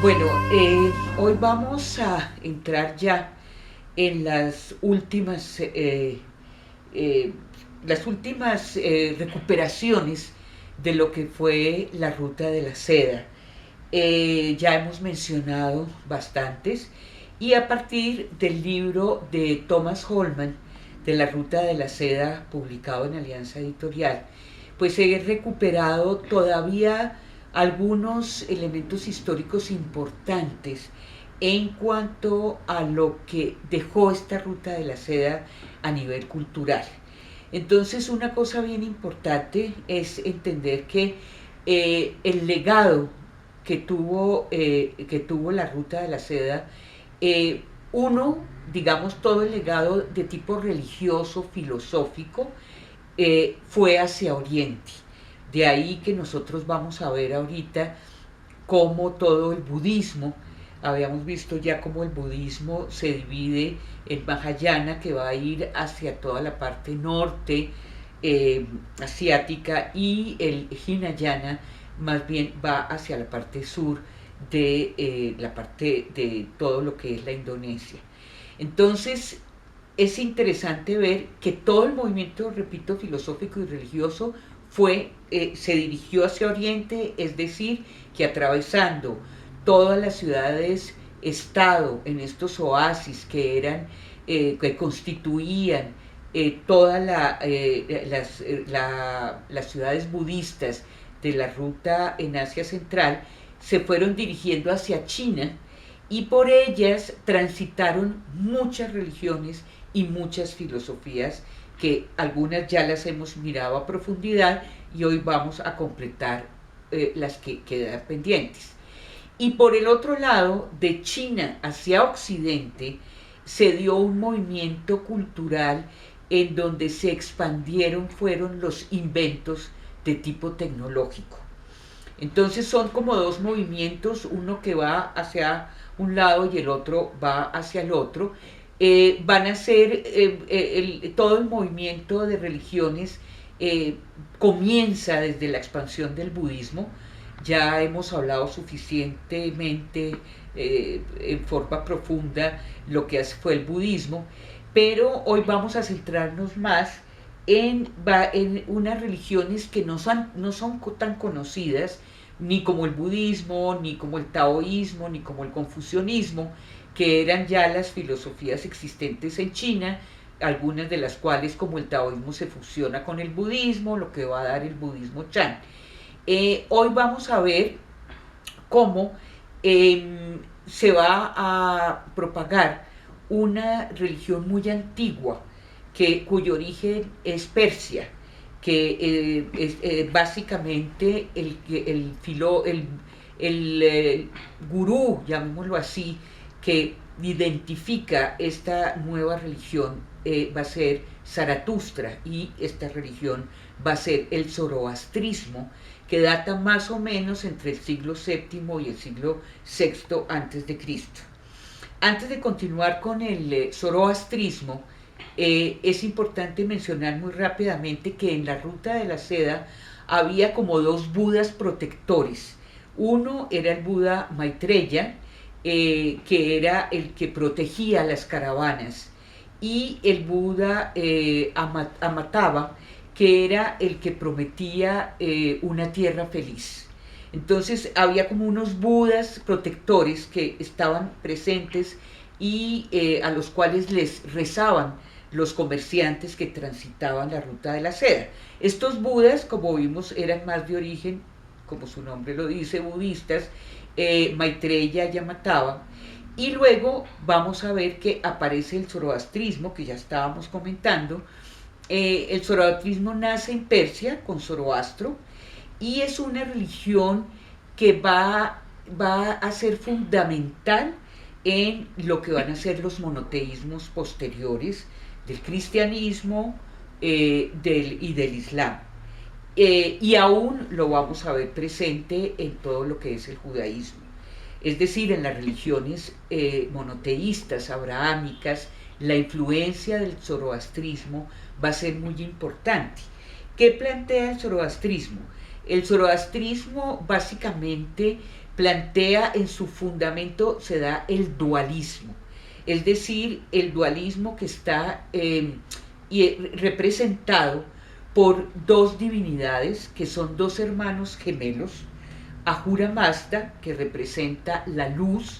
Bueno, hoy vamos a entrar ya en eh, las últimas recuperaciones de lo que fue la ruta de la seda. Ya hemos mencionado bastantes y a partir del libro de Thomas Holman de la ruta de la seda publicado en Alianza Editorial, pues he recuperado todavía algunos elementos históricos importantes en cuanto a lo que dejó esta ruta de la seda a nivel cultural. Entonces, una cosa bien importante es entender que el legado que tuvo la ruta de la seda, eh, uno, digamos, todo el legado de tipo religioso, filosófico, fue hacia Oriente. De ahí que nosotros vamos a ver ahorita cómo todo el budismo, habíamos visto ya cómo el budismo se divide en Mahayana, que va a ir hacia toda la parte norte asiática, y el Hinayana más bien va hacia la parte sur de la parte de todo lo que es la Indonesia. Entonces, es interesante ver que todo el movimiento, repito, filosófico y religioso se dirigió hacia Oriente, es decir, que atravesando todas las ciudades estado en estos oasis que constituían todas las ciudades budistas de la ruta en Asia Central, se fueron dirigiendo hacia China y por ellas transitaron muchas religiones y muchas filosofías que algunas ya las hemos mirado a profundidad y hoy vamos a completar las que quedan pendientes. Y por el otro lado, de China hacia Occidente, se dio un movimiento cultural en donde se expandieron, fueron los inventos de tipo tecnológico. Entonces son como dos movimientos, uno que va hacia un lado y el otro va hacia el otro. Van a ser todo el movimiento de religiones comienza desde la expansión del budismo. Ya hemos hablado suficientemente en forma profunda lo que fue el budismo, pero hoy vamos a centrarnos más en unas religiones que no son tan conocidas, ni como el budismo, ni como el taoísmo, ni como el confucianismo, que eran ya las filosofías existentes en China, algunas de las cuales, como el taoísmo, se fusiona con el budismo, lo que va a dar el budismo Chan. Hoy vamos a ver cómo se va a propagar una religión muy antigua, cuyo origen es Persia, que es básicamente el gurú, llamémoslo así, que identifica esta nueva religión va a ser Zaratustra, y esta religión va a ser el zoroastrismo, que data más o menos entre el siglo VII y el siglo VI antes de Cristo. Antes de continuar con el zoroastrismo, es importante mencionar muy rápidamente que en la ruta de la seda había como dos budas protectores. Uno era el Buda Maitreya, que era el que protegía las caravanas, y el Buda Amatava, que era el que prometía una tierra feliz. Entonces había como unos budas protectores que estaban presentes y a los cuales les rezaban los comerciantes que transitaban la ruta de la seda. Estos budas, como vimos, eran más de origen, como su nombre lo dice, budistas, Maitreya y Amatava. Y luego vamos a ver que aparece el zoroastrismo, que ya estábamos comentando. El zoroastrismo nace en Persia con Zoroastro y es una religión que va a ser fundamental en lo que van a ser los monoteísmos posteriores del cristianismo y del islam. Y aún lo vamos a ver presente en todo lo que es el judaísmo. Es decir, en las religiones monoteístas, abrahámicas, la influencia del zoroastrismo va a ser muy importante. ¿Qué plantea el zoroastrismo? El zoroastrismo básicamente plantea en su fundamento, se da el dualismo, es decir, el dualismo que está representado por dos divinidades que son dos hermanos gemelos, Ahura Mazda, que representa la luz,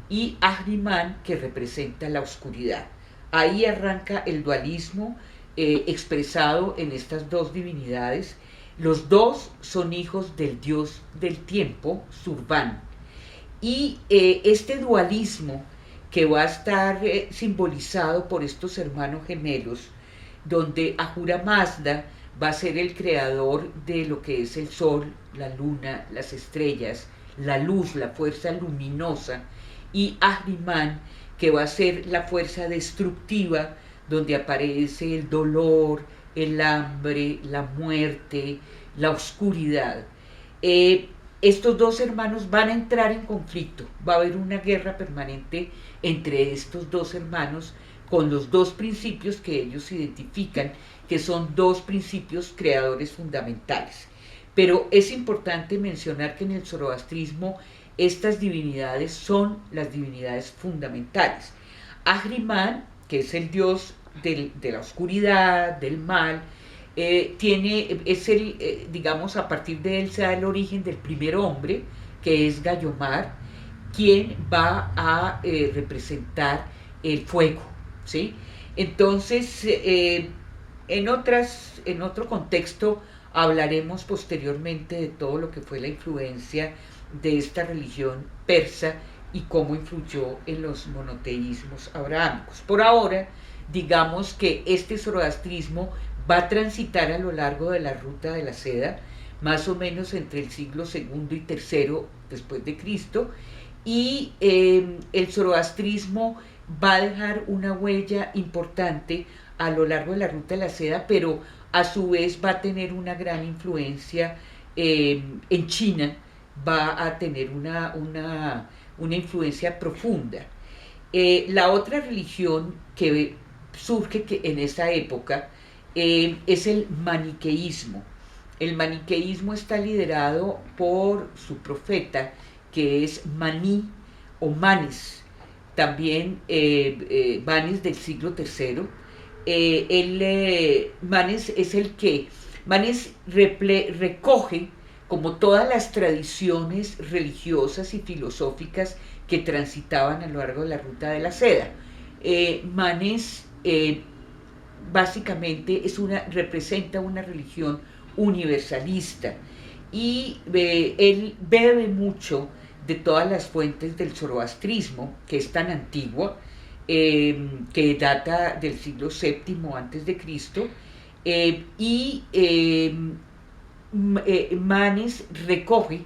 y Ahriman, que representa la oscuridad. Ahí arranca el dualismo expresado en estas dos divinidades. Los dos son hijos del dios del tiempo, Surban. Y este dualismo que va a estar simbolizado por estos hermanos gemelos, donde Ahura Mazda va a ser el creador de lo que es el sol, la luna, las estrellas, la luz, la fuerza luminosa, y Ahriman, que va a ser la fuerza destructiva, donde aparece el dolor, el hambre, la muerte, la oscuridad. Estos dos hermanos van a entrar en conflicto, va a haber una guerra permanente entre estos dos hermanos con los dos principios que ellos identifican, que son dos principios creadores fundamentales. Pero es importante mencionar que en el zoroastrismo estas divinidades son las divinidades fundamentales. Ahriman, que es el dios de la oscuridad, del mal, digamos, a partir de él se da el origen del primer hombre, que es Gayomar, quien va a representar el fuego, ¿sí? Entonces, en otro contexto hablaremos posteriormente de todo lo que fue la influencia de esta religión persa y cómo influyó en los monoteísmos abrahámicos. Por ahora, digamos que este zoroastrismo va a transitar a lo largo de la ruta de la seda, más o menos entre el siglo II y III después de Cristo, y el zoroastrismo va a dejar una huella importante a lo largo de la ruta de la seda, pero a su vez va a tener una gran influencia en China, va a tener una influencia profunda. La otra religión que surge en esa época es el maniqueísmo. El maniqueísmo está liderado por su profeta, que es Maní o Manes, también Manes del siglo III. Manes es el que Manes recoge como todas las tradiciones religiosas y filosóficas que transitaban a lo largo de la ruta de la seda. Manes básicamente representa una religión universalista y él bebe mucho de todas las fuentes del zoroastrismo, que es tan antigua, que data del siglo VII antes de Cristo, y Manes recoge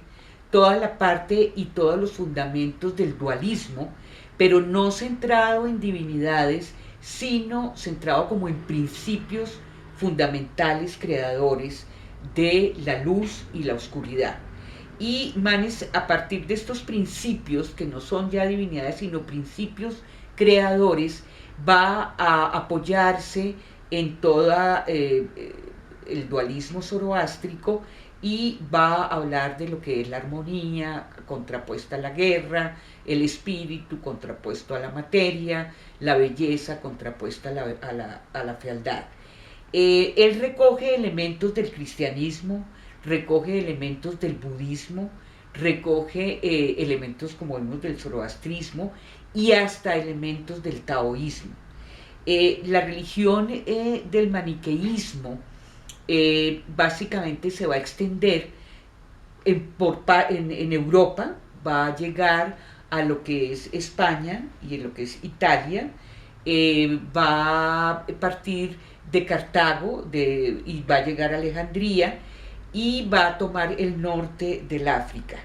toda la parte y todos los fundamentos del dualismo, pero no centrado en divinidades, sino centrado como en principios fundamentales creadores de la luz y la oscuridad. Y Manes, a partir de estos principios, que no son ya divinidades, sino principios creadores, va a apoyarse en toda el dualismo zoroástrico y va a hablar de lo que es la armonía contrapuesta a la guerra, el espíritu contrapuesto a la materia, la belleza contrapuesta a la fealdad. Él recoge elementos del cristianismo, recoge elementos del budismo, recoge elementos, como vemos, del zoroastrismo y hasta elementos del taoísmo. La religión del maniqueísmo básicamente se va a extender en Europa, va a llegar a lo que es España y en lo que es Italia, va a partir de Cartago y va a llegar a Alejandría y va a tomar el norte del África.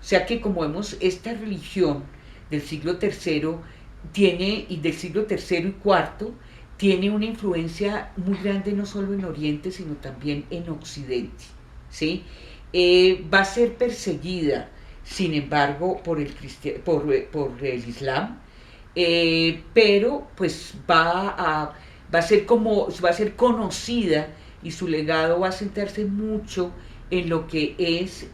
O sea que, como vemos, esta religión del siglo III y del siglo III y IV tiene una influencia muy grande no solo en Oriente, sino también en Occidente, ¿sí? Va a ser perseguida, sin embargo, por el Islam, pero pues va a ser conocida, y su legado va a centrarse mucho en lo que es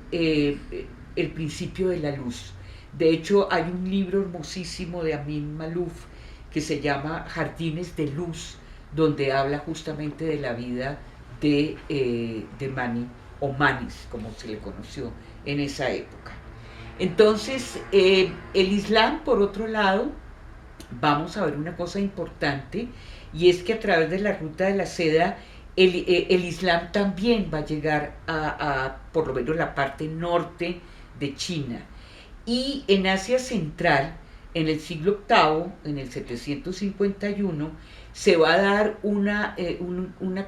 el principio de la luz. De hecho, hay un libro hermosísimo de Amin Maalouf que se llama Jardines de Luz, donde habla justamente de la vida de Mani, o Manis, como se le conoció en esa época. Entonces, el Islam, por otro lado, vamos a ver una cosa importante, y es que a través de la ruta de la seda, el Islam también va a llegar por lo menos la parte norte de China. Y en Asia Central, en el siglo VIII, en el 751, se va a dar una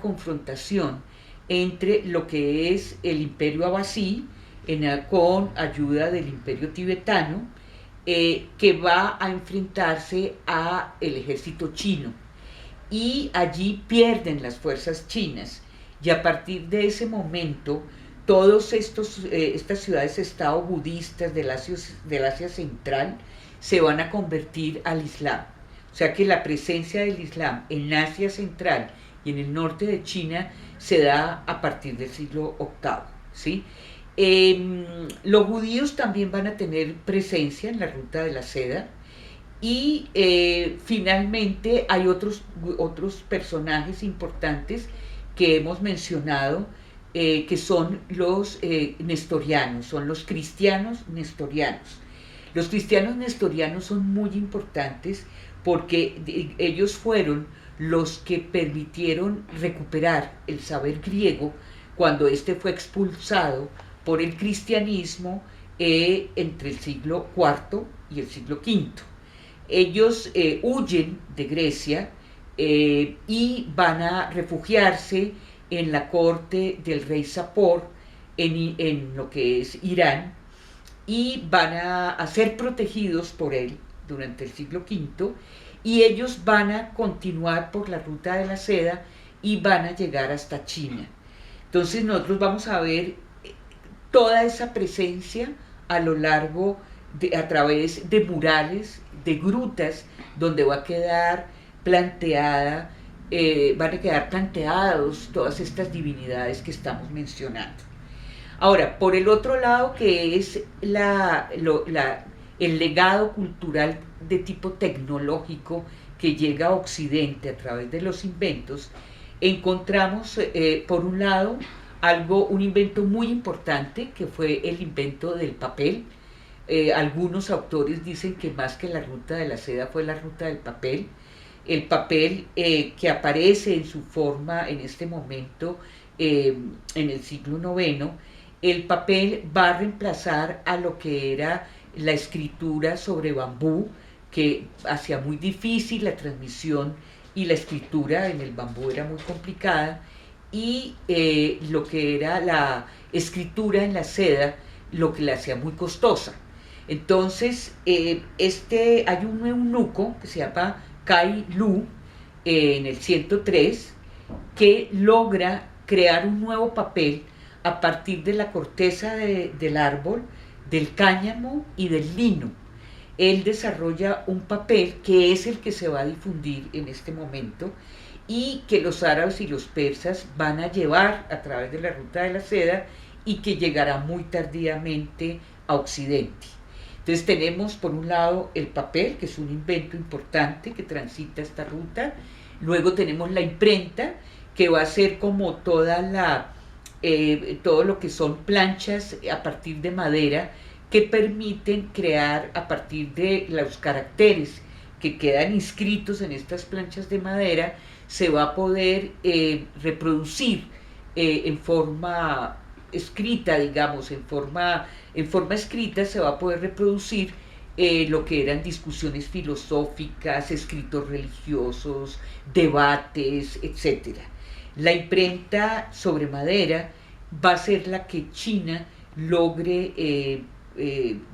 confrontación entre lo que es el imperio abasí, con ayuda del imperio tibetano, que va a enfrentarse al ejército chino. Y allí pierden las fuerzas chinas. Y a partir de ese momento, todas estas ciudades-estado budistas del Asia Central se van a convertir al Islam. O sea que la presencia del Islam en Asia Central y en el norte de China se da a partir del siglo VIII. ¿Sí? Los judíos también van a tener presencia en la ruta de la seda. Y finalmente hay otros personajes importantes que hemos mencionado, que son los nestorianos, son los cristianos nestorianos. Los cristianos nestorianos son muy importantes porque ellos fueron los que permitieron recuperar el saber griego cuando éste fue expulsado por el cristianismo entre el siglo IV y el siglo V. Ellos huyen de Grecia y van a refugiarse en la corte del rey Sapor en lo que es Irán, y van a ser protegidos por él durante el siglo V, y ellos van a continuar por la ruta de la seda y van a llegar hasta China. Entonces nosotros vamos a ver toda esa presencia a lo largo a través de murales, de grutas, donde va a quedar planteada, van a quedar planteados todas estas divinidades que estamos mencionando. Ahora, por el otro lado, que es el legado cultural de tipo tecnológico que llega a Occidente a través de los inventos, encontramos, por un lado, un invento muy importante, que fue el invento del papel. Algunos autores dicen que más que la ruta de la seda fue la ruta del papel. El papel que aparece en su forma en este momento, en el siglo IX, el papel va a reemplazar a lo que era la escritura sobre bambú, que hacía muy difícil la transmisión, y la escritura en el bambú era muy complicada, y lo que era la escritura en la seda, lo que la hacía muy costosa. Entonces, hay un eunuco que se llama Kai Lu, en el 103, que logra crear un nuevo papel a partir de la corteza del árbol, del cáñamo y del lino. Él desarrolla un papel que es el que se va a difundir en este momento, y que los árabes y los persas van a llevar a través de la ruta de la seda, y que llegará muy tardíamente a Occidente. Entonces tenemos por un lado el papel, que es un invento importante que transita esta ruta. Luego tenemos la imprenta, que va a ser como todo lo que son planchas a partir de madera, que permiten crear a partir de los caracteres que quedan inscritos en estas planchas de madera. Se va a poder reproducir en forma escrita, digamos, en forma escrita se va a poder reproducir lo que eran discusiones filosóficas, escritos religiosos, debates, etc. La imprenta sobre madera va a ser la que China logre,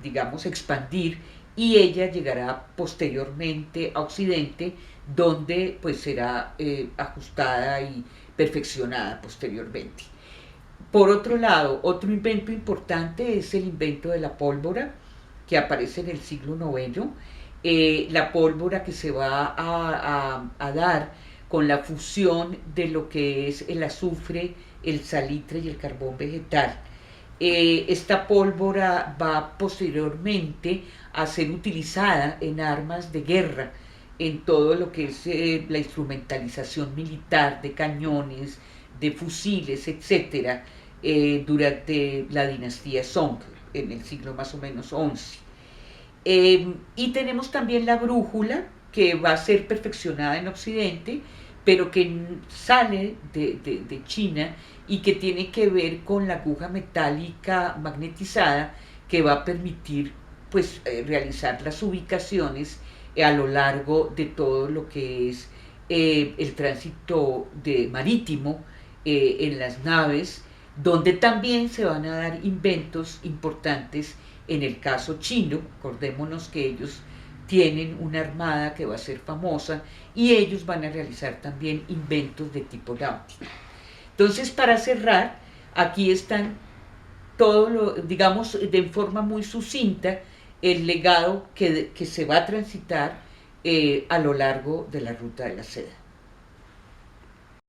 digamos, expandir, y ella llegará posteriormente a Occidente, donde pues será ajustada y perfeccionada posteriormente. Por otro lado, otro invento importante es el invento de la pólvora, que aparece en el siglo IX. La pólvora que se va a dar con la fusión de lo que es el azufre, el salitre y el carbón vegetal. Esta pólvora va posteriormente a ser utilizada en armas de guerra, en todo lo que es la instrumentalización militar de cañones, de fusiles, etcétera, durante la dinastía Song, en el siglo más o menos XI. Y tenemos también la brújula, que va a ser perfeccionada en Occidente, pero que sale de China y que tiene que ver con la aguja metálica magnetizada que va a permitir pues realizar las ubicaciones a lo largo de todo lo que es el tránsito marítimo en las naves, donde también se van a dar inventos importantes en el caso chino. Acordémonos que ellos tienen una armada que va a ser famosa y ellos van a realizar también inventos de tipo náutico. Entonces, para cerrar, aquí están todo lo, digamos, de forma muy sucinta, el legado que se va a transitar a lo largo de la ruta de la seda.